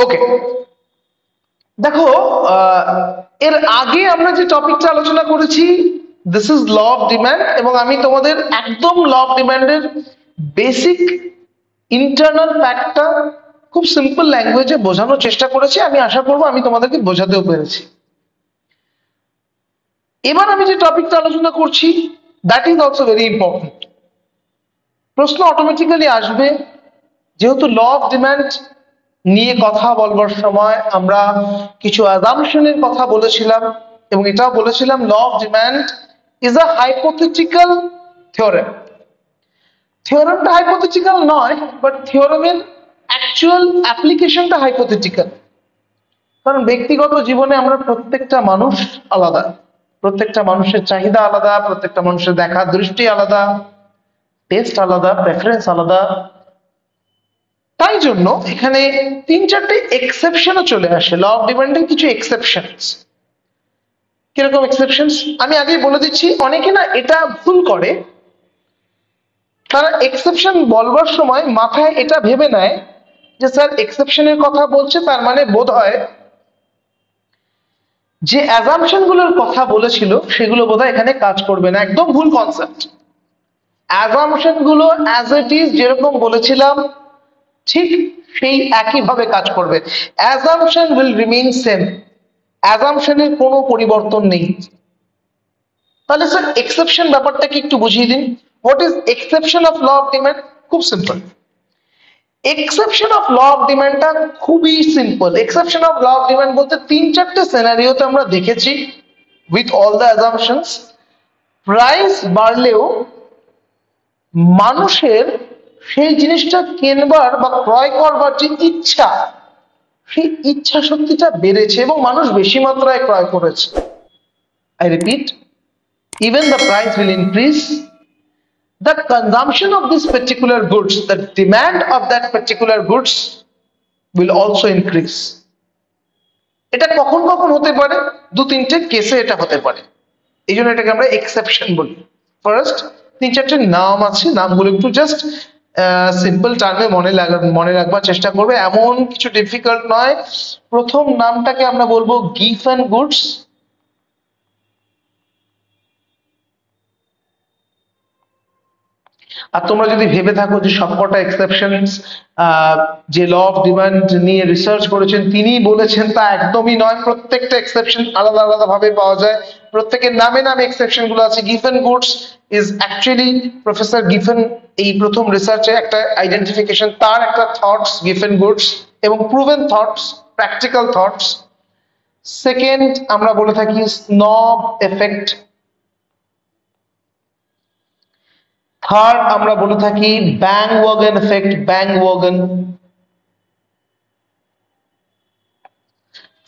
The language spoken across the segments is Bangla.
ওকে, দেখো এর আগে আমরা যে টপিকটা আলোচনা করেছি this is law of demand, এবং আমি তোমাদের একদম ল অফ ডিমান্ডের বেসিক ইন্টারনাল ফ্যাক্টটা খুব সিম্পল ল্যাঙ্গুয়েজে বোঝানোর চেষ্টা করেছি। আমি আশা করবো আমি তোমাদেরকে বোঝাতেও পেরেছি। এবার আমি যে টপিকটা আলোচনা করছি that is also very important. প্রশ্ন অটোমেটিক্যালি আসবে, যেহেতু ল অফ ডিমান্ড নিয়ে কথা বলবার সময় আমরা কিছু অ্যাজাম্পশনের কথা বলেছিলাম, এবং এটাও বলেছিলাম law of demand is a hypothetical theorem. থিওরেমটা হাইপোথেটিক্যাল নয়, বাট থিওরেমের অ্যাকচুয়াল অ্যাপ্লিকেশনটা হাইপোথেটিক্যাল। কারণ ব্যক্তিগত জীবনে আমরা প্রত্যেকটা মানুষ আলাদা, প্রত্যেকটা মানুষের চাহিদা আলাদা, প্রত্যেকটা মানুষের দেখার দৃষ্টি আলাদা, টেস্ট আলাদা, প্রেফারেন্স আলাদা। তাই জন্য এখানে 3-4টে এক্সেপশনও চলে আসে। ল অফ ডিমান্ডের কিছু এক্সেপশনস। কিরকম এক্সেপশনস আমি আগেই বলে দিচ্ছি। অনেকে না এটা ভুল করে, তারা এক্সেপশন বলবার সময় মাথায় এটা ভেবে নেয় যে স্যার এক্সেপশনের কথা বলছে, তার মানে বোধ হয় যে অ্যাজাম্পশন গুলোর কথা বলেছিল সেগুলো বোধহয় এখানে কাজ করবে না। একদম ভুল কনসেপ্ট। অ্যাজাম্পশন গুলো অ্যাজ ইট ইজ যেরকম বলেছিলাম ঠিক সেই একইভাবে কাজ করবে। অ্যাজাম্পশন উইল রিমেইন সেম, অ্যাজাম্পশনের কোনো পরিবর্তন নেই। তাহলে স্যার এক্সেপশন ব্যাপারটাকে একটু বুঝিয়ে দিন। What is exception of law of demand? খুব simple. Exception of law of ডিমান্ডটা খুবই simple. Exception of law of demand বলতে 3-4টে সিনারিওতে আমরা দেখেছি with all the assumptions. Price বাড়লেও মানুষের সেই জিনিসটা কেনবার বা ক্রয় করবার যে ইচ্ছা, সেই ইচ্ছা শক্তিটা বেড়েছে এবং মানুষ বেশি মাত্রায় ক্রয় করেছে। I repeat, even the price will increase, the consumption of this particular goods, the demand of that particular goods will also increase. এটা কখন কখন হতে পারে? 2-3টে কেসে এটা হতে পারে, এই জন্য এটাকে আমরা এক্সেপশন বলি। ফার্স্ট 3-4টে নাম আছে, নামগুলো একটু জাস্ট সিম্পল টার্মে মনে রাখবার চেষ্টা করবে, এমন কিছু ডিফিকাল্ট নয়। প্রথম নামটাকে আমরা বলবো গিফেন গুডস। আর তোমরা যদি ভেবে থাকো যে সবকটা এক্সেপশনস যে ল অফ ডিমান্ড নিয়ে রিসার্চ করেছেন তিনিই বলেছেন, তা একদমই নয়। প্রত্যেকটা এক্সেপশন আলাদা আলাদা ভাবে পাওয়া যায়, প্রত্যেকের নামে নামে এক্সেপশন গুলো আছে। Giffen goods is actually professor Giffen এই প্রথম রিসার্চে একটা আইডেন্টিফিকেশন, তার একটা থটস গিফেন গুডস, এবং proven thoughts, practical thoughts. Second আমরা বলে থাকি স্নব এফেক্ট। থার্ড আমরা বলে থাকি ব্যাংওয়াগন এফেক্ট, ব্যাংওয়াগন।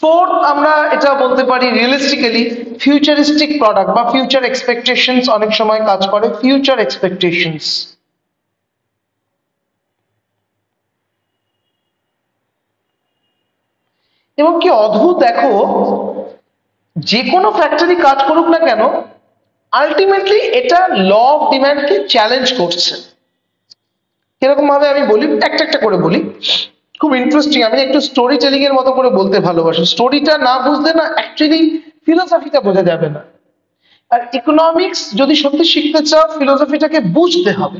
ফোর্থ আমরা এটা বলতে পারি রিয়েলিস্টিক্যালি ফিউচারিস্টিক প্রোডাক্ট বা ফিউচার এক্সপেকটেশনস অনেক সময় কাজ করে, ফিউচার এক্সপেকটেশনস। এবং কি অদ্ভুত দেখো, যে কোনো ফ্যাক্টরি কাজ করুক না কেন আলটিমেটলি এটা ল অফ ডিমান্ডকে চ্যালেঞ্জ করছে। কিরকম ভাবে আমি বলি, একটা একটা করে বলি, খুব ইন্টারেস্টিং। আমি একটু স্টোরি টেলিং এর মতো করে বলতে ভালোবাসি। স্টোরিটা না বুঝলে না অ্যাকচুয়ালি ফিলোসফিটা বোঝা যাবে না। আর ইকোনমিক্স যদি সত্যি শিখতে চাও ফিলোসফিটাকে বুঝতে হবে।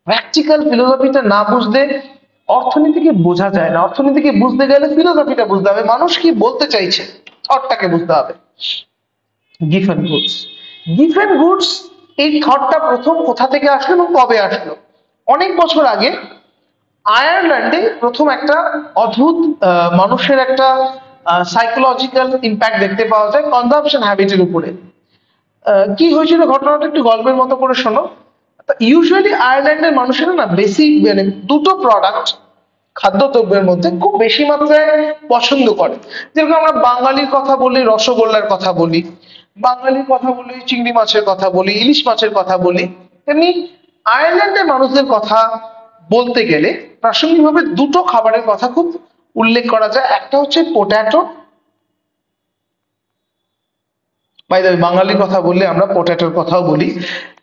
প্র্যাকটিক্যাল ফিলোসফিটা না বুঝলে অর্থনীতিকে বোঝা যায় না। অর্থনীতিকে বুঝতে গেলে ফিলোসফিটা বুঝতে হবে, মানুষ কি বলতে চাইছে থটটাকে বুঝতে হবে। গিফেন গুডস, গিফেন গুডস এই থটটা প্রথম কোথা থেকে আসলো এবং কবে আসলো? অনেক বছর আগে আয়ারল্যান্ডে প্রথম একটা অদ্ভুত মানুষের একটা সাইকোলজিক্যাল ইম্প্যাক্ট দেখতে পাওয়া যায় কনজাম্পশন হ্যাবিটের উপরে। কি হয়েছিল ঘটনাটা একটু গল্পের মতো করে শোনো। ইউজুয়ালি আয়ারল্যান্ডের মানুষেরা না বেশি মানে দুটো প্রোডাক্ট খাদ্যদ্রব্যের মধ্যে খুব বেশি মাত্রায় পছন্দ করে। যেরকম আমরা বাঙালির কথা বলি রসগোল্লার কথা বলি, বাঙালির কথা বলি চিংড়ি মাছের কথা বলি, ইলিশ মাছের কথা বলি, তেমনি আয়ারল্যান্ডের মানুষদের কথা বলতে গেলে প্রাসঙ্গিকভাবে দুটো খাবারের কথা খুব উল্লেখ করা যায়। একটা হচ্ছে পোট্যাটো, বাই দ্য ওয়ে বাঙালির কথা বললে আমরা পোট্যাটোর কথাও বলি।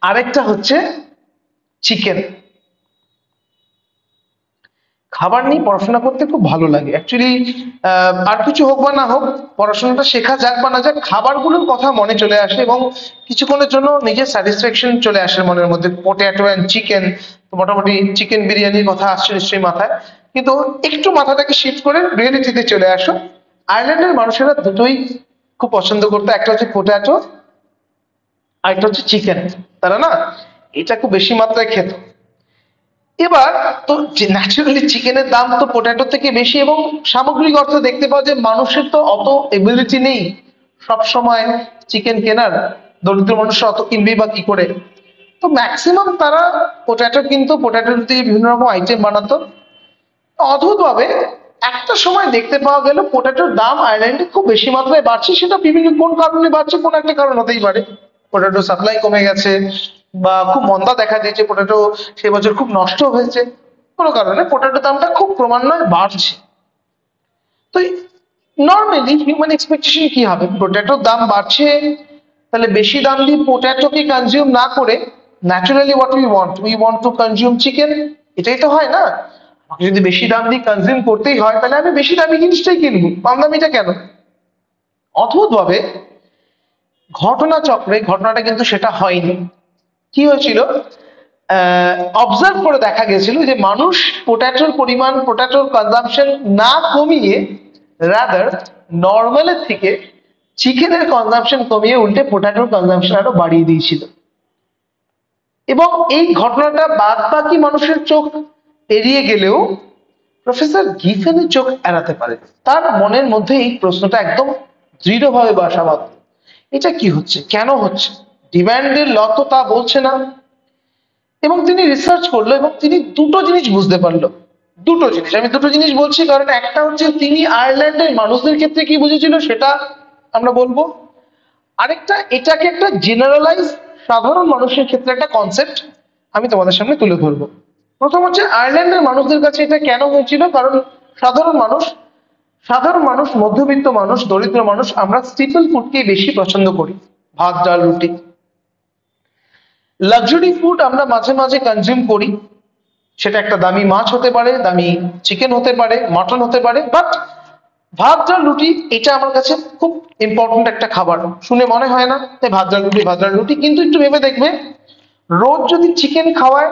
আরেকটা হচ্ছে চিকেন। খাবার নিয়ে পড়াশোনা করতে খুব ভালো লাগে অ্যাকচুয়ালি। আর কিছু হোক বা না হোক, পড়াশোনাটা শেখা যাক বা না যাক, খাবারগুলোর কথা মনে চলে আসে এবং কিছুক্ষণের জন্য নিজের স্যাটিসফ্যাকশন চলে আসে মনের মধ্যে। পটেটো অ্যান্ড চিকেন, মোটামুটি চিকেন বিরিয়ানির কথা আসছে নিশ্চয়ই মাথায়। কিন্তু একটু মাথাটাকে শিফট করে রিয়েলিটিতে চলে আসো। আয়ারল্যান্ডের মানুষেরা দুটোই খুব পছন্দ করতো, একটা হচ্ছে পটেটো আর একটা হচ্ছে চিকেন। তারা না এটা খুব বেশি মাত্রায় খেত। এবার তো ন্যাচারালি চিকেনের দাম তো পটেটো থেকে বেশি, এবং সামগ্রিক অর্থে দেখতে পাওয়া যে মানুষের তো অত এবিলিটি নেই সব সময় চিকেন কেনার। দরিদ্র মানুষ অত কিনবেই বা কি করে। তো ম্যাক্সিমাম তারা পটেটো কিনতো, পটেটো দিয়ে বিভিন্ন রকম আইটেম বানাতো। অদ্ভুত ভাবে একটা সময় দেখতে পাওয়া গেল পটেটোর দাম আয়ারল্যান্ডে খুব বেশি মাত্রায় বাড়ছে। সেটা বিভিন্ন কোন কারণে বাড়ছে, কোন একটা কারণ হতেই পারে। পটেটো সাপ্লাই কমে গেছে, বা খুব মন্দা দেখা দিয়েছে, পটেটো সে বছর খুব নষ্ট হয়েছে, কোনো কারণে পটেটো দামটা খুব ক্রমান্বয়ে বাড়ছে। তো নর্মালি হিউম্যান এক্সপেকটেশন কি হবে, পটেটোর দাম বাড়ছে, তাহলে বেশি দাম দিয়ে পটেটোকে কনজিউম না করে naturally what we want to consume chicken. এটাই তো হয় না? আমাকে যদি বেশি দাম দিয়ে কনজিউম করতেই হয়, তাহলে আমি বেশি দামি জিনিসটাই কিনবো, কম দামিটা কেন? অদ্ভুত ভাবে ঘটনাচক্রে ঘটনাটা কিন্তু সেটা হয়নি। কি হয়েছিল, অবজার্ভ করে দেখা গেছিল যে মানুষ পটেটোর পরিমাণ, পটেটোর কনজাম্পশন না কমিয়ে রাদার নর্মালের থেকে চিকেনের কনজাম্পশন কমিয়ে উল্টে পটেটোর কনজাম্পশন আরো বাড়িয়ে দিয়েছিল। এবং এই ঘটনাটা বাদ বাকি মানুষের চোখ এড়িয়ে গেলেও প্রফেসর গিফেনের চোখ এড়াতে পারে। তার মনের মধ্যে এই প্রশ্নটা একদম দৃঢ়ভাবে বাসা বাঁধল, এটা কি হচ্ছে, কেন হচ্ছে? ডিমান্ডের ল তো তা বলছে না। এবং তিনি রিসার্চ করলো এবং তিনি দুটো জিনিস বুঝতে পারলো। দুটো জিনিস, আমি দুটো জিনিস বলছি কারণ একটা হচ্ছে তিনি আয়ারল্যান্ডের মানুষদের ক্ষেত্রে কি বুঝেছিল সেটা আমরা বলবো, আরেকটা এটাকে একটা জেনারেলাইজ সাধারণ মানুষের ক্ষেত্রে একটা কনসেপ্ট আমি তোমাদের সামনে তুলে ধরবো। প্রথম হচ্ছে আয়ারল্যান্ডের মানুষদের কাছে এটা কেন হয়েছিল, কারণ সাধারণ মানুষ মধ্যবিত্ত মানুষ, দরিদ্র মানুষ, আমরা স্টিপল ফুডকেই বেশি পছন্দ করি। ভাত ডাল রুটি, লাক্সারি ফুড আমরা মাঝে মাঝে কনজিউম করি। সেটা একটা দামি মাছ হতে পারে, দামি চিকেন হতে পারে, মাটন হতে পারে, বাট ভাত ডাল রুটি এটা আমার কাছে খুব ইম্পর্টেন্ট একটা খাবার। শুনে মনে হয় না যে ভাত ডাল রুটি, ভাত ডাল রুটি, কিন্তু একটু ভেবে দেখবে রোজ যদি চিকেন খাওয়ায়,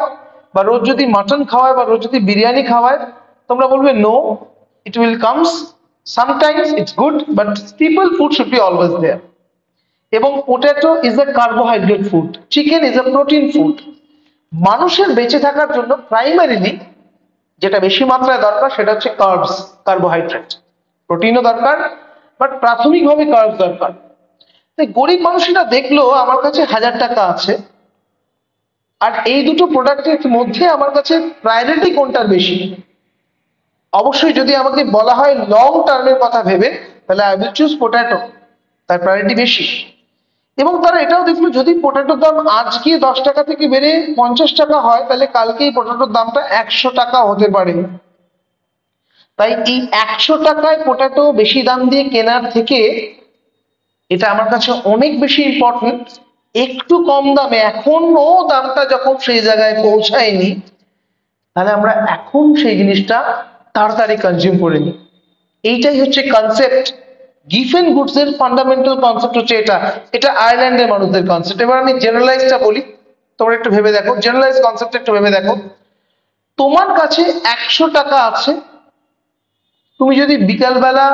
বা রোজ যদি মাটন খাওয়ায়, বা রোজ যদি বিরিয়ানি খাওয়ায়, তোমরা বলবে no, it will comes sometimes, it's good, but staple food should be always there. এবং potato is a carbohydrate food, chicken is a protein food. মানুষের বেঁচে থাকার জন্য প্রাইমারিলি যেটা বেশি মাত্রায় দরকার সেটা হচ্ছে কার্বস, কার্বোহাইড্রেট। প্রোটিনও দরকার, বাট প্রাথমিকভাবে কার্বস দরকার। তাই গরিব মানুষেরা দেখলো আমার কাছে 1000 টাকা আছে, আর এই দুটো প্রোডাক্টের মধ্যে আমার কাছে প্রায়োরিটি কোনটার বেশি। অবশ্যই যদি আমাকে বলা হয় লং টার্মের কথা ভেবে, তাহলে আই উইল চুজ পটেটো, তার প্রায়োরিটি বেশি। এবং তারা এটাও দেখলো যদি পটেটোর দাম আজকে 10 টাকা থেকে বেড়ে 50 টাকা হয়, তাহলে কালকে এই পটেটোর দামটা 100 টাকা হতে পারে। তাই এই 100 টাকায় পটেটো বেশি দাম দিয়ে কেনার থেকে এটা আমার কাছে অনেক বেশি ইম্পর্টেন্ট একটু কম দামে, এখনো দামটা যখন সেই জায়গায় পৌঁছায়নি, তাহলে আমরা এখন সেই জিনিসটা তাড়াতাড়ি কনজিউম করে নিই। এইটাই হচ্ছে কনসেপ্ট। গিফেন গুডস এর ফান্ডামেন্টাল কনসেপ্ট হচ্ছে এটা। এটা আয়ারল্যান্ডের মানুষদের কনসেপ্ট। এবার আমি জেনারেলাইজটা বলি, তোমরা একটু ভেবে দেখো, জেনারেলাইজ কনসেপ্ট একটু ভেবে দেখো। তোমার কাছে 100 টাকা আছে, তুমি যদি বিকালবেলা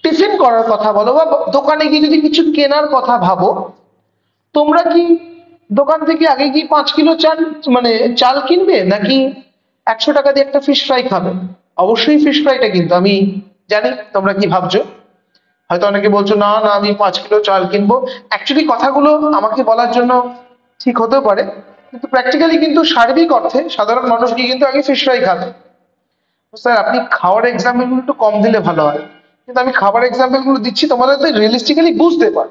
টিফিন করার কথা বলো, বা দোকানে গিয়ে যদি কিছু কেনার কথা ভাবো, তোমরা কি দোকান থেকে আগে গিয়ে 5 কিলো চাল, মানে চাল কিনবে, নাকি 100 টাকা দিয়ে একটা ফিশ ফ্রাই খাবে? অবশ্যই ফিশ ফ্রাইটা। কিন্তু আমি জানি তোমরা কি ভাবছো। হয়তো অনেকে বলছো না না আমি 5 কিলো চাল কিনবো। অ্যাকচুয়ালি কথাগুলো আমাকে বলার জন্য ঠিক হতেও পারে, কিন্তু প্র্যাকটিক্যালি কিন্তু সার্বিক অর্থে সাধারণ মানুষ গিয়ে কিন্তু আগে ফিশ ফ্রাই খাবে। স্যার আপনি খাওয়ার এক্সাম্পল গুলো একটু কম দিলে ভালো হয়, কিন্তু আমি খাবার এক্সাম্পল গুলো দিচ্ছি তোমাদের রিয়েলিস্টিক্যালি বুঝতে পার।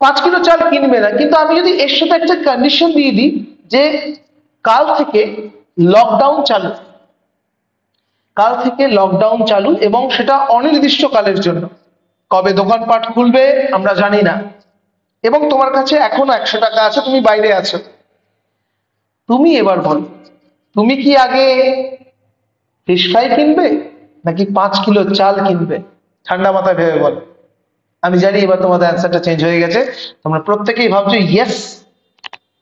5 কিলো চাল কিনবে না, কিন্তু আমি যদি এর সাথে একটা কন্ডিশন দিয়ে দিই যে কাল থেকে লকডাউন চালু, কাল থেকে লকডাউন চালু, এবং সেটা অনির্দিষ্টকালের জন্য। কবে দোকানপাট খুলবে আমরা জানি না, এবং তোমার কাছে এখনো 100 টাকা আছে, তুমি বাইরে আছো। তুমি এবার বলো তুমি কি আগে ফিশ ফ্রাই কিনবে নাকি 5 কিলো চাল কিনবে? ঠান্ডা মাথায় ভেবে বলো। আমি জানি এবার তোমাদের অ্যান্সারটা চেঞ্জ হয়ে গেছে, তোমরা প্রত্যেকেই ভাবছো yes,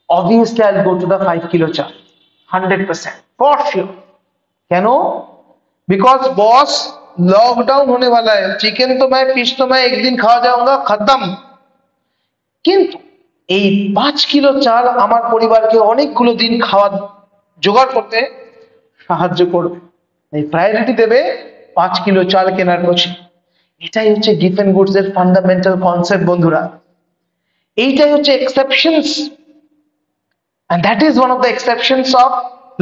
obviously I'll go to the 5 kilo chal, 100% for sure। কেন? बिकॉज बॉस लॉकडाउन होने वाला है, चिकन तो मैं फिश तो मैं एक दिन खा जाऊंगा, खत्म। কিন্তু এই 5 কিলো চাল আমার পরিবারকে অনেকগুলো দিন খাওয়া জোগাড় করতে সাহায্য করবে, এই প্রায়োরিটি দেবে 5 কিলো চাল কেনার পিছনে। এটাই হচ্ছে গিফট এন্ড গুডস এর ফান্ডামেন্টাল কনসেপ্ট বন্ধুরা। এইটাই হচ্ছে exceptions, and that is one of the exceptions of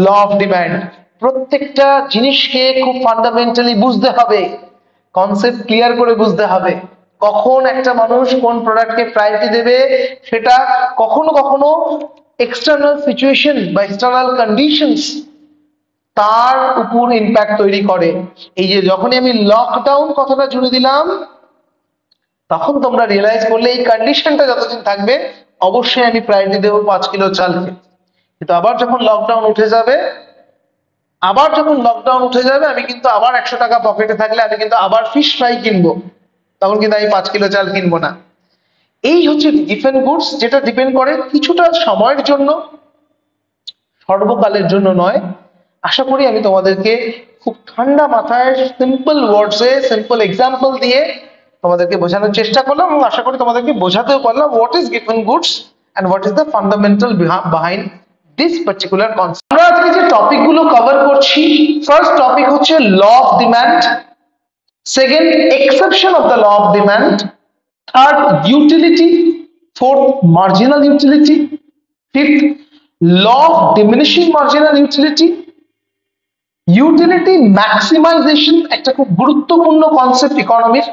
law of demand। প্রত্যেকটা জিনিসকে খুব ফান্ডামেন্টালি বুঝতে হবে, কনসেপ্ট ক্লিয়ার করে বুঝতে হবে। কখন একটা মানুষ কোন প্রোডাক্টকে প্রায়োরিটি দেবে সেটা কখনো কখনো এক্সটার্নাল সিচুয়েশন বা এক্সটার্নাল কন্ডিশনস তার উপর ইম্প্যাক্ট তৈরি করে। এই যে যখনই আমি লকডাউন কথাটা জুড়ে দিলাম তখন তোমরা রিয়েলাইজ করলে এই কন্ডিশনটা যতদিন থাকবে অবশ্যই আমি প্রায়োরিটি দেবো 5 কিলো চালকে। কিন্তু আবার যখন লকডাউন উঠে যাবে আমি কিন্তু আবার 100 টাকা পকেটে থাকলে আমি কিন্তু আবার ফিশ ফ্রাই কিনবো, তখন কিন্তু আমি 5 কিলো চাল কিনবো না। এই হচ্ছে গিফট এন্ড গুডস, যেটা ডিপেন্ড করে কিছুটা সময়ের জন্য, সর্বকালের জন্য নয়। আশা করি আমি তোমাদেরকে খুব ঠান্ডা মাথায় সিম্পল ওয়ার্ডসে সিম্পল এক্সাম্পল দিয়ে তোমাদেরকে বোঝানোর চেষ্টা করলাম, এবং আশা করি তোমাদেরকে বোঝাতেও পারলাম what is gift and goods and what is the fundamental behind this particular concept. আমরা আজকে যে টপিকগুলো কভার করছি, ফার্স্ট টপিক হচ্ছে law of demand, second exception of the law of demand, third utility, fourth marginal utility, fifth law of diminishing marginal utility, utility maximization, একটা খুব গুরুত্বপূর্ণ কনসেপ্ট ইকোনমির,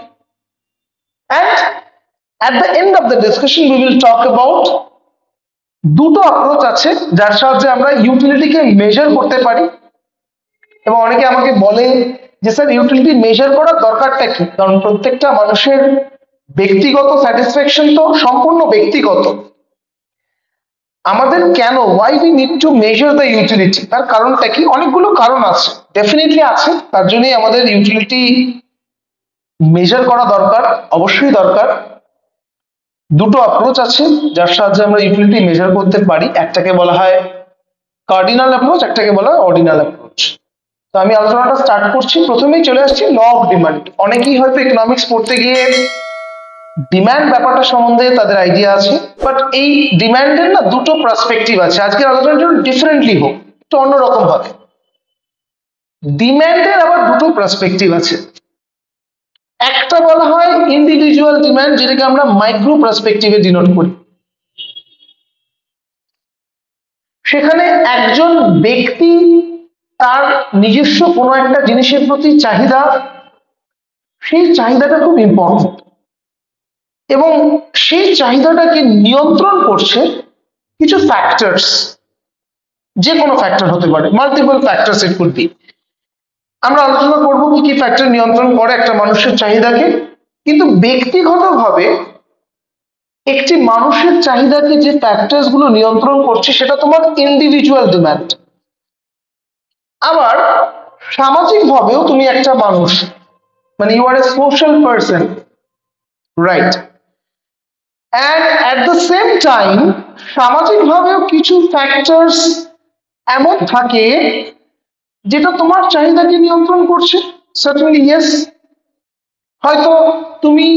and at the end of the discussion we will talk about দুটো অ্যাপ্রোচ আছে যার সাহায্যে আমরা ইউটিলিটিকে মেজার করতে পারি। এবং অনেকে আমাকে বলে যে স্যার ইউটিলিটি মেজার করার দরকারটা কি, কারণ প্রত্যেকটা মানুষের ব্যক্তিগত স্যাটিসফ্যাকশন তো সম্পূর্ণ ব্যক্তিগত। আমাদের কেন why we need to measure the utility, তার কারণটা কি? অনেকগুলো কারণ আছে, ডেফিনেটলি আছে, তার জন্যই আমাদের ইউটিলিটি মেজার করা দরকার, অবশ্যই দরকার। দুটো অ্যাপ্রোচ আছে যার সাহায্যে আমরা ইউটিলিটি মেজার করতে পারি, একটাকে বলা হয় কার্ডিনাল অ্যাপ্রোচ, একটাকে বলা হয় অর্ডিনাল অ্যাপ্রোচ। তো আমি আলোচনাটা স্টার্ট করছি, প্রথমেই চলে আসছি ল অফ ডিমান্ড। অনেকেই হয়তো ইকোনমিক্স পড়তে গিয়ে ডিমান্ড ব্যাপারটা সম্বন্ধে তাদের আইডিয়া আছে, বাট এই ডিমান্ডের না দুটো পার্সপেক্টিভ আছে। আজকের আলোচনার জন্য ডিফারেন্টলি হোক, একটু অন্যরকম ভাবে। ডিমান্ডের আবার দুটো পার্সপেক্টিভ আছে, একটা বলা হয় ইন্ডিভিজুয়াল ডিমান্ড, যেটাকে আমরা মাইক্রো পার্সপেক্টিভে ডিনোট করি। সেখানে একজন ব্যক্তি তার নিজস্ব কোনো একটা জিনিসের প্রতি চাহিদা, সেই চাহিদাটা খুব ইম্পর্টেন্ট, এবং সেই চাহিদাটাকে নিয়ন্ত্রণ করছে কিছু ফ্যাক্টরস, যে কোনো ফ্যাক্টর হতে পারে, multiple factors it could be. আমরা আলোচনা করব কি কি ফ্যাক্টর নিয়ন্ত্রণ করে একটা মানুষের চাহিদাকে। কিন্তু ব্যক্তিগতভাবে একটি মানুষের চাহিদাকে যে ফ্যাক্টরস গুলো নিয়ন্ত্রণ করছে সেটা তোমার ইন্ডিভিজুয়াল ডিমান্ড। আবার সামাজিক ভাবেও তুমি একটা মানুষ, মানে you are a social person, right? And at the same time সামাজিক ভাবেও কিছু ফ্যাক্টরস এমন থাকে যেটা তোমার চাহিদাকে নিয়ন্ত্রণ করছে। সার্টেনলি ইয়েস, হয়তো তুমি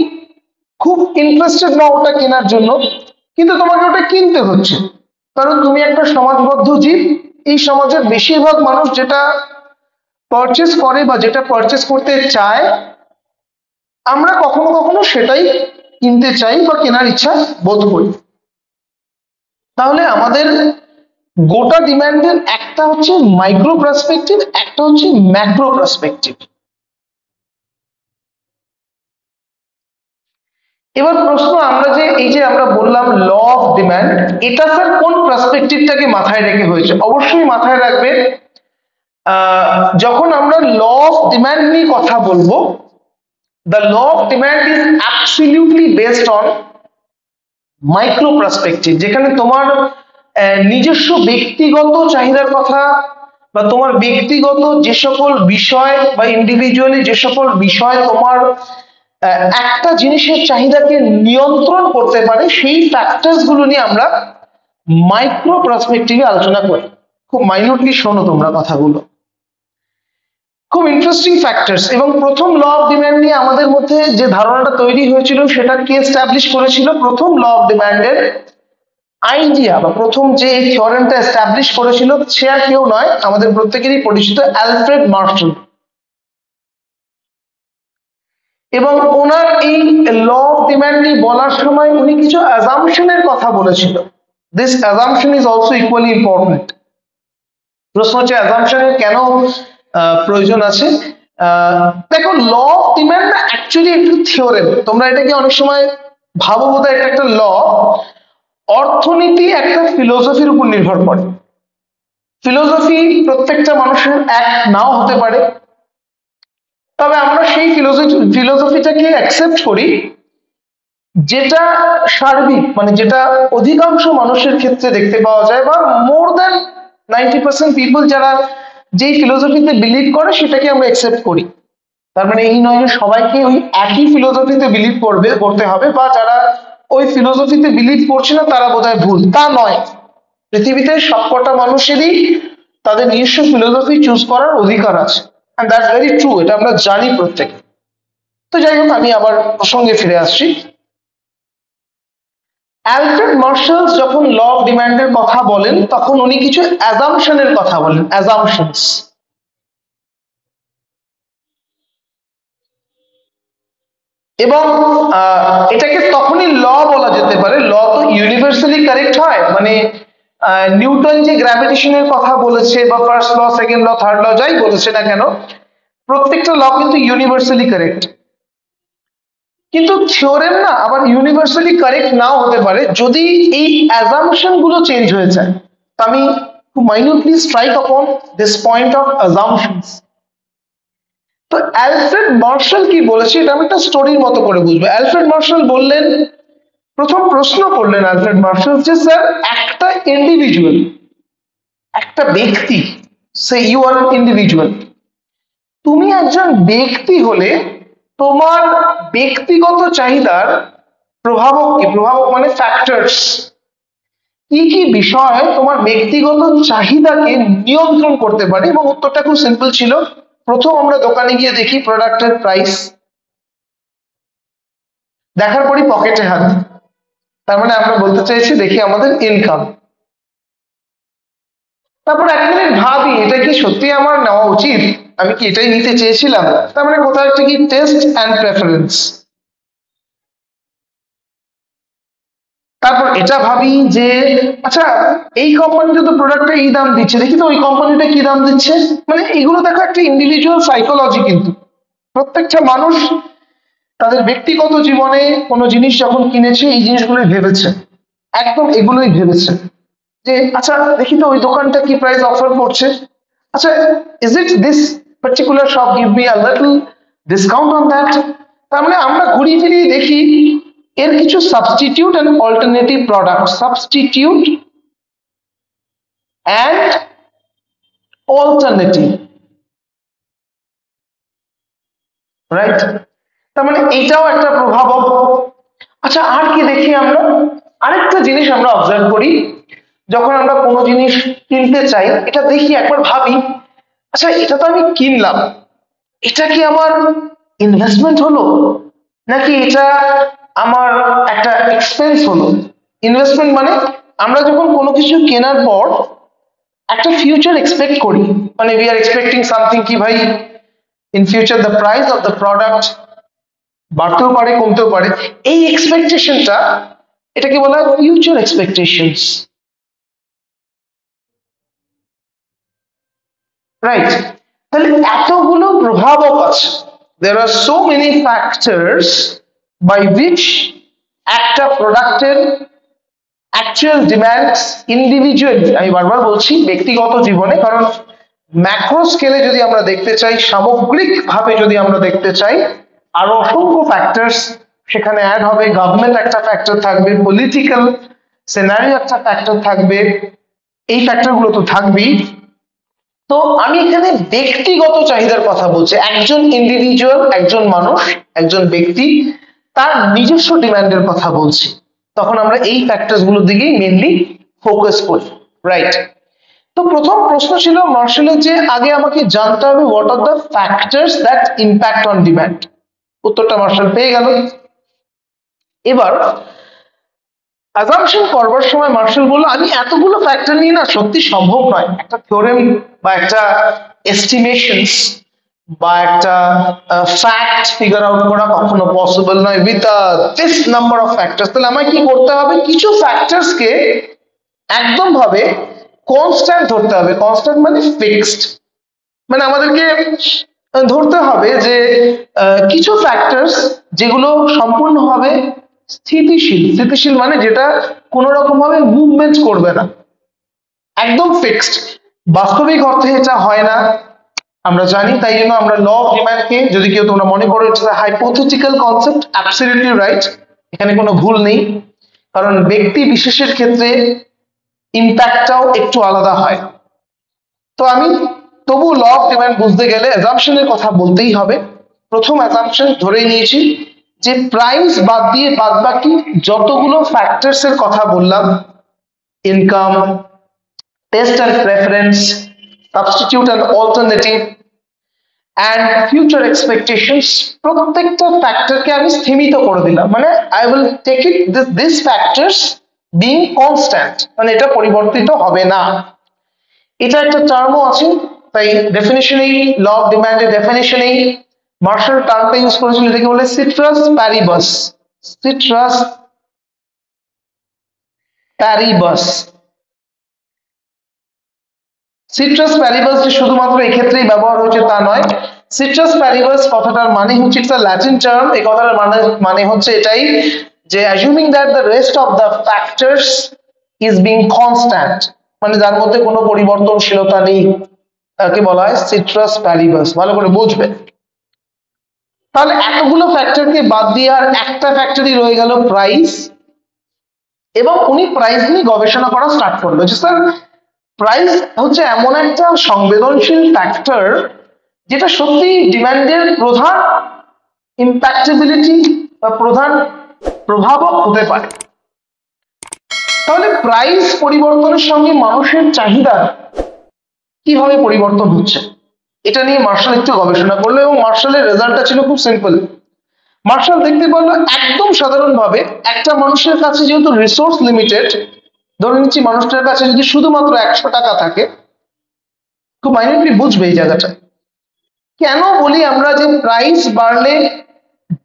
খুব ইন্টারেস্টেড না ওটা কেনার জন্য, কিন্তু তোমাকে ওটা কিনতে হচ্ছে, কারণ তুমি একটা সমাজবদ্ধ জীব। এই সমাজের বেশিরভাগ মানুষ যেটা পারচেস করে বা যেটা পারচেস করতে চায়, আমরা কখনো কখনো সেটাই কিনতে চাই বা কেনার ইচ্ছা বোধ করি। তাহলে আমাদের গোটা ডিমান্ডের একটা হচ্ছে মাইক্রো পার্সপেক্টিভ, একটা হচ্ছে ম্যাক্রো পার্সপেক্টিভ। এবার প্রশ্ন, আমরা যে এই যে আমরা বললাম ল অফ ডিমান্ড, এটা স্যার কোন পার্সপেক্টিভটাকে মাথায় রেখে হয়েছে? অবশ্যই মাথায় রাখবে, যখন আমরা ল অফ ডিমান্ড নিয়ে কথা বলবো, the law of demand is absolutely based on micro perspective, যেখানে তোমার নিজস্ব ব্যক্তিগত চাহিদার কথা বা তোমার ব্যক্তিগত যে সকল বিষয় বা ইন্ডিভিজুয়ালি যে সকল বিষয় তোমার একটা জিনিসের চাহিদাকে নিয়ন্ত্রণ করতে পারে, সেই ফ্যাক্টরস গুলো নিয়ে আমরা মাইক্রো পার্সপেক্টিভে আলোচনা করি। খুব মাইনিউটলি শোনো তোমরা কথাগুলো, খুব ইন্টারেস্টিং ফ্যাক্টরস। এবং প্রথম ল অফ ডিমান্ড নিয়ে আমাদের মধ্যে যে ধারণাটা তৈরি হয়েছিল সেটা কে এস্টাবলিশ করেছিল? প্রথম ল অফ ডিমান্ডের আইডিয়া বা প্রথম যে এই থিওরেমটা এস্টাবলিশ করেছিল সে আর কেউ নয়, আমাদের প্রত্যেকেরই পরিচিত অ্যালফ্রেড মার্শাল। এবং ওনার এই ল অফ ডিমান্ড নিয়ে বলার সময় উনি কিছু অ্যাজাম্পশনের কথা বলেছিল। This assumption is also equally important. প্রশ্ন হচ্ছে অ্যাজাম্পশনের কেন প্রয়োজন আছে? দেখো, ল অফ ডিমান্ড না অ্যাকচুয়ালি একটু থিওরেম। তোমরা এটাকে অনেক সময় ভাবো বোধহয় এটা একটা ল। অর্থনীতি একটা ফিলোসফির উপর নির্ভর করে। ফিলোসফি প্রত্যেকটা মানুষের এক নাও হতে পারে, তবে আমরা সেই ফিলোসফিটাকে অ্যাকসেপ্ট করি যেটা সার্বিক, মানে যেটা অধিকাংশ মানুষের ক্ষেত্রে দেখতে পাওয়া যায়, বা মোর দ্যান 90% পিপল যারা যেই ফিলোসফিতে বিলিভ করে সেটাকে আমরা অ্যাকসেপ্ট করি। তার মানে এই নয় যে সবাইকে ওই একই ফিলোসফিতে বিলিভ করতে হবে, বা যারা ওই ফিলোসফিতে বিলিভ করছে না তারা বোধহয় ভুল, তা নয়। পৃথিবীতে সবকটা মানুষেরই তাদের নিজস্ব ফিলোসফি চুজ করার অধিকার আছে, এন্ড দ্যাটস ভেরি ট্রু, এটা আমরা জানি প্রত্যেকে। তো যাই হোক, আমি আবার প্রসঙ্গে ফিরে আসছি। অ্যালফ্রেড মার্শাল যখন ল অফ ডিমান্ডের কথা বলেন তখন উনি কিছু অ্যাজাম্পশনের কথা বলেন, অ্যাজাম্পশনস। এবং এটাকে তখনই ল বলা যেতে পারে। ল তো ইউনিভার্সালি কারেক্ট হয়, মানে নিউটন যে গ্র্যাভিটেশনের কথা বলেছে বা first law, second law, third law যাই বলেছে না কেন, প্রত্যেকটা ল কিন্তু ইউনিভার্সালি কারেক্ট। কিন্তু থিওরেম না আবার ইউনিভার্সালি কারেক্ট নাও হতে পারে যদি এই অ্যাজাম্পশন গুলো চেঞ্জ হয়ে যায়। তো আমি খুব মাইনিউটলি স্ট্রাইক আপন দিস পয়েন্ট অফ অ্যাজাম্পশনস। তো অ্যালফ্রেড মার্শাল কি বলেছে এটা আমি একটা স্টোরির মতো করে বুঝবো। অ্যালফ্রেড মার্শাল বললেন, প্রথম প্রশ্ন করলেন অ্যালফ্রেড মার্শাল যে স্যার, একটা ইন্ডিভিজুয়াল, একটা ব্যক্তি, সে ইউ আর ইন্ডিভিজুয়াল, তুমি একজন ব্যক্তি হলে তোমার ব্যক্তিগত চাহিদার প্রভাবক কি? প্রভাবক মানে ফ্যাক্টরস। কি কি বিষয় তোমার ব্যক্তিগত চাহিদাকে নিয়ন্ত্রণ করতে পারে? এবং উত্তরটা খুব সিম্পল ছিল। প্রথম আমরা দোকানে গিয়ে দেখি প্রোডাক্টের প্রাইস, দেখার পরই পকেটে হাত। তার মানে আমরা বলতে চাইছি দেখি আমাদের ইনকাম। তারপর এক মিনিট ভাবি এটা কি সত্যি আমার নেওয়া উচিত, আমি কি এটাই নিতে চেয়েছিলাম? তার মানে কোথাও একটা কি টেস্ট অ্যান্ড প্রেফারেন্স। তারপর এটা ভাবি যে আচ্ছা, এই কোম্পানিটা তো প্রোডাক্টটা এই দাম দিচ্ছে, দেখি তো ওই কোম্পানিটা কি দাম দিচ্ছে। মানে এগুলো দেখো একটা ইন্ডিভিজুয়াল সাইকোলজি। কিন্তু প্রত্যেকটা মানুষ তাদের ব্যক্তিগত জীবনে কোনো জিনিস যখন কিনেছে এই জিনিসগুলোই ভেবেছে, একদম এগুলোই ভেবেছে যে আচ্ছা দেখি তো ওই দোকানটা কি প্রাইস অফার করছে, আচ্ছা is it this particular shop give me a little discount on that. তার মানে আমরা ঘুরিয়ে ফিরিয়ে দেখি এর কিছু substitute and alternative product, substitute and alternative, right? তার মানে এইটাও একটা প্রভাবক। আচ্ছা আর কি দেখি আমরা? আরেকটা জিনিস আমরা অবজার্ভ করি, যখন আমরা কোনো জিনিস কিনতে চাই এটা দেখি, একবার ভাবি আচ্ছা এটা তো আমি কিনলাম, এটা কি আমার ইনভেস্টমেন্ট হলো নাকি এটা আমার একটা এক্সপেন্স হলো? ইনভেস্টমেন্ট মানে আমরা যখন কোনো কিছু কেনার পর একটা ফিউচার এক্সপেক্ট করি, মানে উই আর এক্সপেক্টিং সামথিং কি ভাই in future the price of the product বাড়তেও পারে কমতেও পারে, এই এক্সপেকটেশনটা, এটাকে বলা হয় ফিউচার এক্সপেকটেশনস, রাইট? তাহলে এতগুলো প্রভাবক আছে, there are so many factors by which একটা প্রোডাক্টের অ্যাকচুয়াল ডিমান্ডস ইন্ডিভিজুয়ালি, আমি বারবার বলছি ব্যক্তিগত জীবনে, কারণ ম্যাক্রো স্কেলে যদি আমরা দেখতে চাই, সামগ্রিক ভাবে যদি আমরা দেখতে চাই, আরো অসংখ্য ফ্যাক্টরস সেখানে অ্যাড হবে। গভর্নমেন্ট একটা ফ্যাক্টর থাকবে, পলিটিক্যাল সিনারিও একটা ফ্যাক্টর থাকবে, এই ফ্যাক্টর গুলো তো থাকবেই। তো আমি এখানে ব্যক্তিগত চাহিদার কথা বলছি, একজন ইন্ডিভিজুয়াল, একজন মানুষ, একজন ব্যক্তি তার নিজস্ব ডিমান্ডের কথা বলছি, তখন আমরা এই ফ্যাক্টরস গুলোর দিকেই মেইনলি ফোকাস করি, রাইট? তো প্রথম প্রশ্ন ছিল মার্শালের যে আগে আমাকে জানতে হবে what are the factors that impact on demand. উত্তরটা মার্শাল পেয়ে গেল। এবার অ্যাজাম্পশন করবার সময় মার্শাল বলল আমি এতগুলো ফ্যাক্টর নিয়ে না সত্যি সম্ভব নয়, একটা থিওরেম বা একটা এস্টিমেশনস বা একটা ফ্যাক্ট ফিগার আউট করা কখনো পসিবল নয় with this number of factors. তাহলে আমায় কি করতে হবে, কিছু ফ্যাক্টরসকে একদম ভাবে কনস্ট্যান্ট ধরতে হবে। কনস্ট্যান্ট মানে ফিক্সড, মানে আমাদেরকে ধরতে হবে যে কিছু ফ্যাক্টরস যেগুলো সম্পূর্ণভাবে স্থিতিশীল। স্থিতিশীল মানে যেটা কোন রকম ভাবে মুভমেন্ট করবে না, একদম ফিক্সড। বাস্তবিক অর্থে এটা হয় না আমরা জানি, তাই জন্য আমরা ল অফ ডিমান্ডকে, যদি কেউ তোমরা মনে করো it's a hypothetical concept, absolutely right, এখানে কোনো ভুল নেই, কারণ ব্যক্তি বিশেষের ক্ষেত্রে ইম্প্যাক্টটাও একটু আলাদা হয়। তো আমি তবু ল অফ ডিমান্ড বুঝতে গেলে অ্যাজাম্পশনের কথা বলতেই হবে। প্রথম অ্যাজাম্পশন ধরে নিয়েছি যে প্রাইস বাদ দিয়ে বাদ বাকি যতগুলো ফ্যাক্টরস এর কথা বললাম, income, taste and preference, substitute and alternative and future expectations, প্রত্যেকটা ফ্যাক্টরকে আমি স্থিমিত করে দিলাম, মানে I will take it this factors being constant, মানে এটা পরিবর্তিত হবে না। এটা একটা টার্মও আছে, তাই ডেফিনিশনেই ল অফ ডিমান্ডের ডেফিনিশনেই মার্শাল টার্মটা ইউজ করেছিল, এটাকে বলে সিট্রাস প্যারিবাস। সিট্রাস প্যারিবাস, সিট্রাস প্যারিবাস যে শুধুমাত্র এই ক্ষেত্রেই ব্যবহার হয়েছে তা নয়। সিট্রাস প্যারিবাস কথাটার মানে হচ্ছে ইটস আ ল্যাটিন টার্ম। এই কথাটার মানে হচ্ছে এটাই যে assuming that the rest of the factors is being constant, মানে যার মধ্যে কোনো পরিবর্তনশীলতা নেই, তাকে বলা হয় সিট্রাস প্যারিবাস। ভালো করে বুঝবে। তাহলে এতগুলো ফ্যাক্টরকে বাদ দিয়ে আর একটা ফ্যাক্টরই রয়ে গেল প্রাইস, এবং উনি প্রাইস নিয়ে গবেষণা করা স্টার্ট করলো যে স্যার প্রাইস হচ্ছে এমন একটা সংবেদনশীল ফ্যাক্টর যেটা সত্যি ডিমান্ডের প্রধান ইম্প্যাক্টেবিলিটি বা প্রধান প্রভাবক হতে পারে। তাহলে প্রাইস পরিবর্তনের সঙ্গে মানুষের চাহিদা কিভাবে পরিবর্তন হচ্ছে এটা নিয়ে মার্শাল একটু গবেষণা করলো, এবং মার্শালের রেজাল্টটা ছিল খুব সিম্পল। মার্শাল দেখতে পারলো একদম সাধারণভাবে একটা মানুষের কাছে যেহেতু রিসোর্স লিমিটেড, ধরে নিচ্ছি মানুষটার কাছে যদি শুধুমাত্র 100 টাকা থাকে, খুব মাইনেটলি বুঝবে এই জায়গাটা। কেন বলি আমরা যে প্রাইস বাড়লে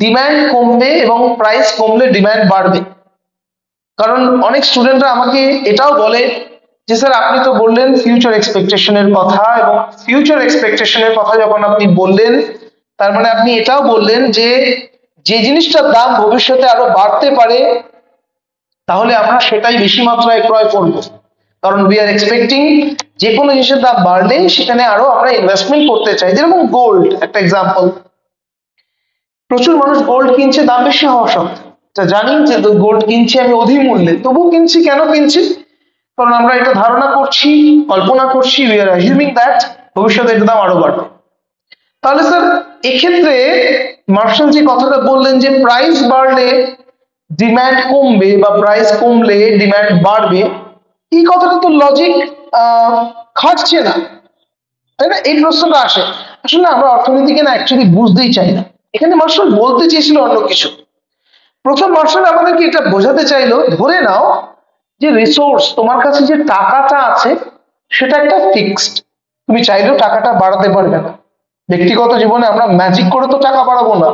ডিমান্ড কমবে এবং প্রাইস কমলে ডিমান্ড বাড়বে? কারণ অনেক স্টুডেন্টরা আমাকে এটাও বলে যে স্যার আপনি তো বললেন ফিউচার এক্সপেকটেশনের কথা, এবং ফিউচার এক্সপেকটেশনের কথা যখন আপনি বললেন তার মানে আপনি এটাও বললেন যে যে জিনিসটার দাম ভবিষ্যতে আরো বাড়তে পারে তাহলে আমরা সেটাই বেশি মাত্রায় ক্রয় করব, কারণ উই আর এক্সপেক্টিং যে কোনো জিনিসের দাম বাড়লে সেখানে আরো আমরা ইনভেস্টমেন্ট করতে চাই। যেরকম গোল্ড একটা এক্সাম্পল, প্রচুর মানুষ গোল্ড কিনছে দাম বেশি হওয়া সত্ত্বেও, জানি যে গোল্ড কিনছি আমি অধিক মূল্যে, তবুও কিনছি। কেন কিনছি? কারণ আমরা এটা ধারণা করছি, কল্পনা করছি, উই আর অ্যাজিউমিং দ্যাট ভবিষ্যতে এটার দাম আরো বাড়বে। তাহলে স্যার এক্ষেত্রে মার্শাল যে কথাটা বললেন যে প্রাইস বাড়লে ডিমান্ড কমবে বা প্রাইস কমলে ডিমান্ড বাড়বে, এই কথাটা তো লজিক খাটছে না, তাই না? এই প্রশ্নটা আসে। আসলে আমরা অর্থনীতিকে না অ্যাকচুয়ালি বুঝতেই চাই না। এখানে মার্শাল বলতে চেয়েছিল অন্য কিছু। প্রথম মার্শাল আমাদেরকে এটা বোঝাতে চাইলো, ধরে নাও যে রিসোর্স, তোমার কাছে যে টাকাটা আছে সেটা একটা ফিক্সড, তুমি চাইলেও টাকাটা বাড়াতে পারবে না। ব্যক্তিগত জীবনে আমরা ম্যাজিক করে তো টাকা বাড়াবো না।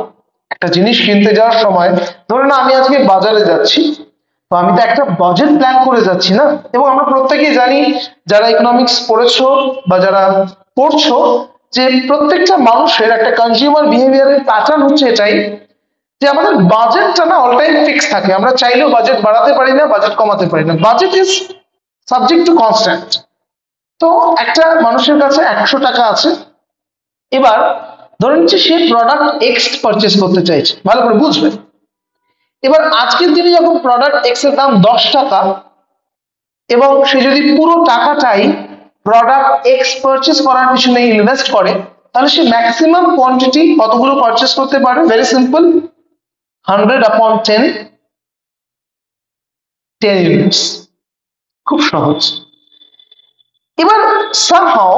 একটা জিনিস কিনতে যাওয়ার সময় ধরে না আমি আজকে বাজারে যাচ্ছি, তো আমি তো একটা বাজেট প্ল্যান করে যাচ্ছি না। এবং আমরা প্রত্যেকেই জানি, যারা ইকোনমিক্স পড়েছো বা যারা পড়ছো, যে প্রত্যেকটা মানুষের একটা কনজিউমার বিহেভিয়ারের প্যাটার্ন হচ্ছে এটাই যে আমাদের বাজেটটা না অল টাইম ফিক্স থাকে। আমরা চাইলেও বাজেট বাড়াতে পারি না, বাজেট কমাতে পারি না। Budget is subject to constant. তো একটা মানুষের কাছে 100 টাকা আছে, এবার ধরে নিচ্ছে সে প্রোডাক্ট এক্স পারচেস করতে চাইছে। ভালো করে বুঝবে। এবার আজকের দিনে যখন প্রোডাক্ট এক্স এর দাম 10 টাকা এবং সে যদি পুরো টাকাটাই প্রোডাক্ট এক্স পারচেস করার পিছনে ইনভেস্ট করে, তাহলে সে ম্যাক্সিমাম কোয়ান্টিটি কতগুলো পারচেস করতে পারে? Very simple, 100/10, 10 units. খুব সহজ। এবার সামহাও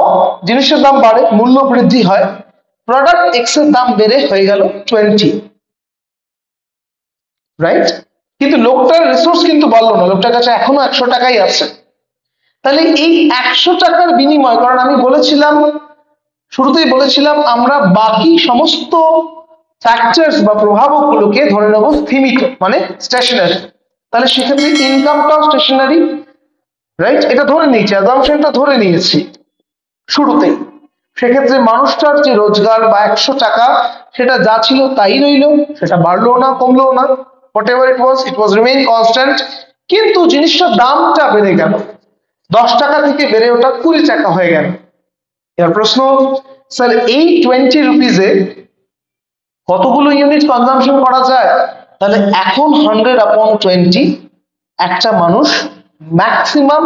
জিনিসের দাম বাড়ে, মূল্য বৃদ্ধি হয়, প্রোডাক্ট এক্স এর দাম বেড়ে হয়ে গেল 20, রাইট? কিন্তু লোকটার রিসোর্স কিন্তু বাড়লো না, লোকটার কাছে এখনো 100 টাকাই আছে। তাহলে এই 100 টাকার বিনিময়, কারণ আমি বলেছিলাম, শুরুতেই বলেছিলাম আমরা বাকি সমস্ত ফ্যাক্টরস বা প্রভাবকগুলোকে ধরে নেব স্থিমিত, মানে স্টেশনারি। তাহলে সেক্ষেত্রে ইনকামটাও স্টেশনারি, রাইট? এটা ধরে নিয়েছি, অ্যাজাম্পশনটা ধরে নিয়েছি শুরুতেই। সেক্ষেত্রে মানুষটার যে রোজগার বা 100 টাকা, সেটা যা ছিল তাই রইল, সেটা বাড়লো না কমলো না, whatever it was remain constant। কিন্তু জিনিসটার দামটা বেড়ে গেল, 10 টাকা থেকে বেড়ে ওটা 20 টাকা হয়ে গেল। এবার প্রশ্ন, স্যার এই 20 রুপিজে কতগুলো ইউনিট কনজাম্পশন করা যায়? তাহলে এখন 100/20 একটা মানুষ ম্যাক্সিমাম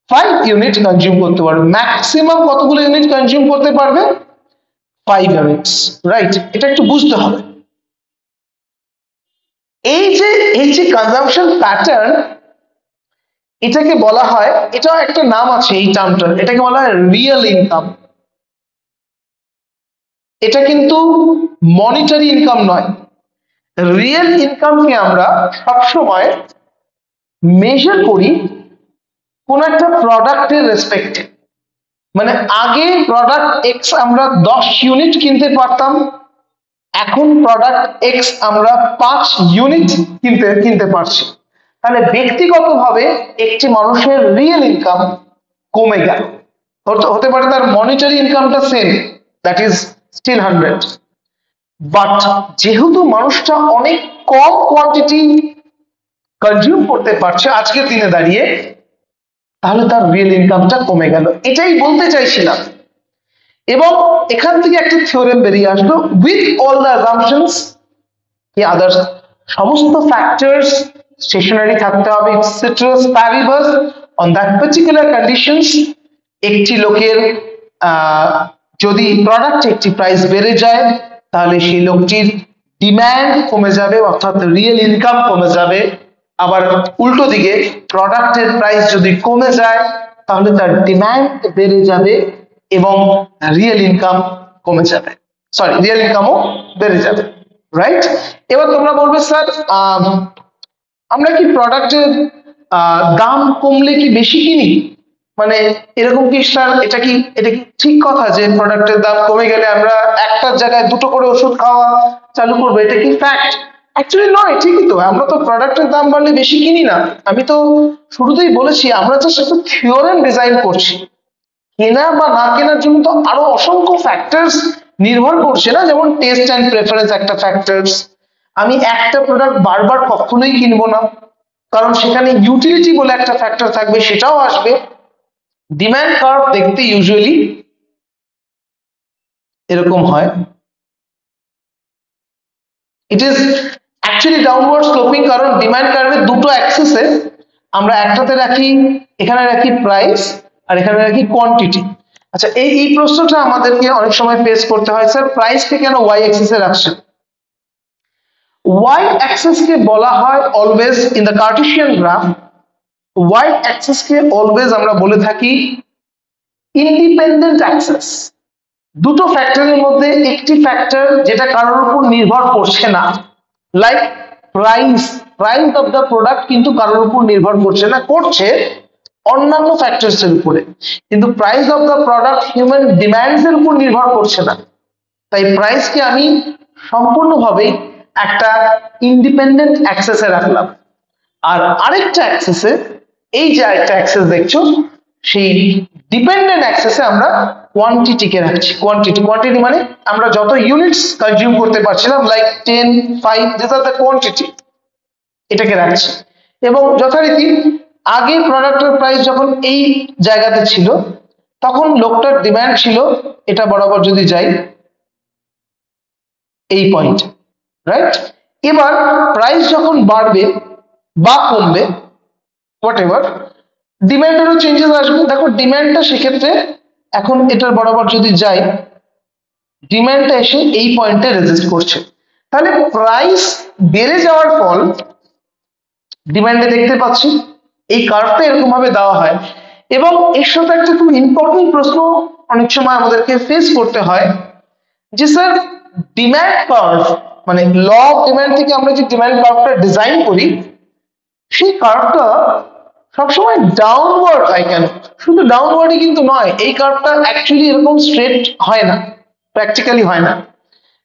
5 ইউনিট কনজিউম করতে পারবে। ম্যাক্সিমাম কতগুলো ইউনিট কনজিউম করতে পারবে? 5 ইউনিটস, রাইট? এটা একটু বুঝতে হবে। এই যে কনজাম্পশন প্যাটার্ন, এটাকে বলা হয়, এটাও একটা নাম আছে এই টার্মটার, এটাকে বলা হয় রিয়েল ইনকাম। এটা কিন্তু মনিটারি ইনকাম নয়। রিয়েল ইনকামকে আমরা সবসময় মেজার করি কোন একটা প্রোডাক্টের রেসপেক্টে। মানে আগে প্রোডাক্ট এক্স আমরা 10 ইউনিট কিনতে পারতাম, এখন প্রোডাক্ট এক্স আমরা 5 ইউনিট কিনতে পারছি। তাহলে ব্যক্তিগতভাবে একটি মানুষের রিয়েল ইনকাম কমে গেল। হতে পারে তার মনিটারি ইনকামটা same, that is still 100, but যেহেতু মানুষটা অনেক কম কোয়ান্টিটি কনজিউম করতে পারছে আজকের দিনে দাঁড়িয়ে, তাহলে তার রিয়েল ইনকামটা কমে গেল, এটাই বলতে চাইছিলাম। এবং এখান থেকে একটা থিওরেম বেরিয়ে আসলো, উইথ অল দ্য অ্যাজাম্পশনস, কি আদার্স সমস্ত ফ্যাক্টরস স্টেশনারি থাকতে হবে, ইটসেট্রাস প্যারিবাস, অন দ্যাট পার্টিকুলার কন্ডিশনস একটি লোকের যদি প্রোডাক্ট একটি প্রাইস বেড়ে যায়, তাহলে সেই লোকটির ডিম্যান্ড কমে যাবে, অর্থাৎ রিয়েল ইনকাম কমে যাবে। আবার উল্টো দিকে প্রোডাক্টের প্রাইস যদি কমে যায়, তাহলে তার ডিম্যান্ড বেড়ে যাবে এবং রিয়েল ইনকাম কমে যাবে, সরি রিয়েল ইনকামও বেড়ে যাবে, রাইট? এবার তোমরা বলবে, স্যার আমরা কি প্রোডাক্টের দাম কমলে কি বেশি কিনি? মানে এরকম কি স্যার, এটা কি ঠিক কথা যে প্রোডাক্টের দাম কমে গেলে আমরা একটার জায়গায় দুটো করে ওষুধ খাওয়া চালু করবো, এটা কি ফ্যাক্ট? অ্যাকচুয়ালি নয়, ঠিকই তো, আমরা তো প্রোডাক্টের দাম বাড়লে বেশি কিনি না। আমি তো শুরুতেই বলেছি, আমরা জাস্ট একটা থিওরেম ডিজাইন করছি। কেনা বা না কেনার জন্য তো আরো অসংখ্য ফ্যাক্টরস নির্ভর করছে না, যেমন টেস্ট অ্যান্ড প্রেফারেন্স একটা ফ্যাক্টরস। আমি একটা প্রোডাক্ট বারবার কখনোই কিনবো না, কারণ সেখানে ইউটিলিটি বলে একটা ফ্যাক্টর থাকবে, সেটাও আসবে। ডিমান্ড কার্ভ দেখতে ইউজুয়ালি এরকম হয়, it is actually downward sloping, কারণ ডিমান্ড কার্ভের দুটো অ্যাক্সিসে আমরা একটাতে রাখি, এখানে রাখি প্রাইস আর এখানে রাখি কোয়ান্টিটি। আচ্ছা, এই প্রশ্নটা আমাদেরকে অনেক সময় ফেস করতে হয়, স্যার প্রাইসকে কেন ওয়াই অ্যাক্সিসে রাখছেন? ওয়াই অ্যাক্সিস কে বলা হয় always in the Cartesian graph, Y axis কে অলওয়েজ আমরা বলে থাকি ইন্ডিপেন্ডেন্ট অ্যাক্সিস। দুটো ফ্যাক্টরের মধ্যে একটি ফ্যাক্টর যেটা কারোর উপর নির্ভর করছে না, like price of the product কিন্তু কারোর উপর নির্ভর করছে না, করছে অন্যান্য ফ্যাক্টরস এর উপরে, কিন্তু price of the product human demands এর উপর নির্ভর করছে না। তাই প্রাইসকে আমি সম্পূর্ণভাবে একটা ইন্ডিপেন্ডেন্ট অ্যাক্সেসে রাখলাম। আর আরেকটা অ্যাক্সেসে, এই যে আরেকটা অ্যাক্সেস দেখছো, সেই ডিপেন্ডেন্ট অ্যাক্সেসে আমরা কোয়ান্টিটিকে রাখছি। কোয়ান্টিটি মানে আমরা যত ইউনিটস কনজিউম করতে পারছিলাম, like 10, 5, this are the quantity, এটাকে রাখছি। এবং যথারীতি আগে প্রোডাক্টের প্রাইস যখন এই জায়গাতে ছিল, তখন লোকটার ডিমান্ড ছিল এটা বরাবর যদি যাই এই পয়েন্ট, রাইট? এবার প্রাইস যখন বাড়বে বা কমবে, হোয়াট এভার, ডিমান্ডেরও চেঞ্জেস আসবে। দেখো ডিমান্ডটা সেক্ষেত্রে এখন এটার বরাবর যদি যাই, ডিমান্ডটা এসে এই পয়েন্টে রেজিস্ট করছে, তাহলে প্রাইস বেড়ে যাওয়ার ফল ডিমান্ডে দেখতে পাচ্ছি এই কার্ভটা এরকম ভাবে দেওয়া হয়। এবং এর সাথে একটা খুব ইম্পর্টেন্ট প্রশ্ন অনেক সময় আমাদেরকে ফেস করতে হয় যে স্যার ডিমান্ড কার্ভ মানে ল অফ ডিমান্ড থেকে আমরা যে ডিমান্ড কার্ভটা ডিজাইন করি সেই কার্ভটা সবসময় ডাউনওয়ার্ড হয় কেন? শুধু ডাউনওয়ার্ডই কিন্তু নয়, এই কার্ভটা অ্যাকচুয়ালি এরকম স্ট্রেট হয় না, প্র্যাকটিক্যালি হয় না।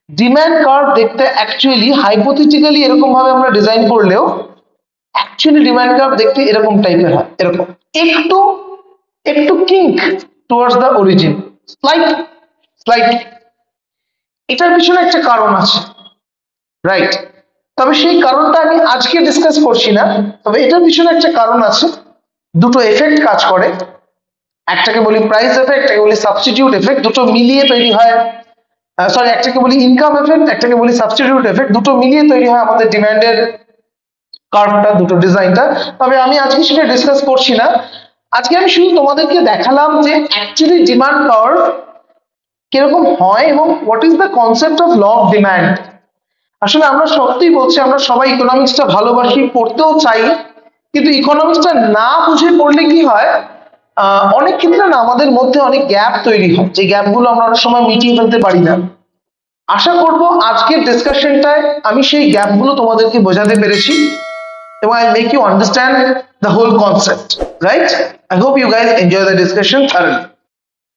ডিমান্ড কার্ভ দেখতে অ্যাকচুয়ালি হাইপোথেটিক্যালি এরকম ভাবে আমরা ডিজাইন করলেও অ্যাকচুয়ালি ডিমান্ড কার্ভ দেখতে এরকম টাইপের হয়, এরকম একটু একটু kink towards the origin, slight slight. এটার পিছনে একটা কারণ আছে, রাইট? তবে সেই কারণটা আমি আজকে ডিসকাস করছি না, তবে এটার পিছনে একটা কারণ আছে। দুটো এফেক্ট কাজ করে, একটাকে বলি প্রাইস এফেক্ট, একটাকে বলি সাবস্টিটিউট এফেক্ট। দুটো মিলিয়ে তৈরি হয়, সরি একটাকে বলি ইনকাম এফেক্ট, একটাকে বলি সাবস্টিটিউট এফেক্ট। দুটো মিলিয়ে তৈরি হয় আমাদের ডিমান্ডের কার্ভটা, দুটো ডিজাইনটা। তবে আমি আজকে সেটা ডিসকাস করছি না, আজকে আমি শুধু তোমাদেরকে দেখালাম যে অ্যাকচুয়ালি ডিমান্ড কার্ভ কিরকম হয় এবং what is the concept of law of demand. আসলে আমরা সত্যিই বলছি, আমরা সবাই ইকোনমিক্সটা ভালোবাসি, পড়তেও চাই, কিন্তু ইকোনমিক্সটা না বুঝে পড়লে কি হয়, অনেক ক্ষেত্রে না আমাদের মধ্যে অনেক গ্যাপ তৈরি হয়, যে গ্যাপগুলো আমরা অনেক সময় মিটিয়ে ফেলতে পারি না। আশা করব আজকের ডিসকাশনটায় আমি সেই গ্যাপগুলো তোমাদেরকে বোঝাতে পেরেছি এবং I make you understand the whole concept, right? I hope you guys enjoy the discussion thoroughly.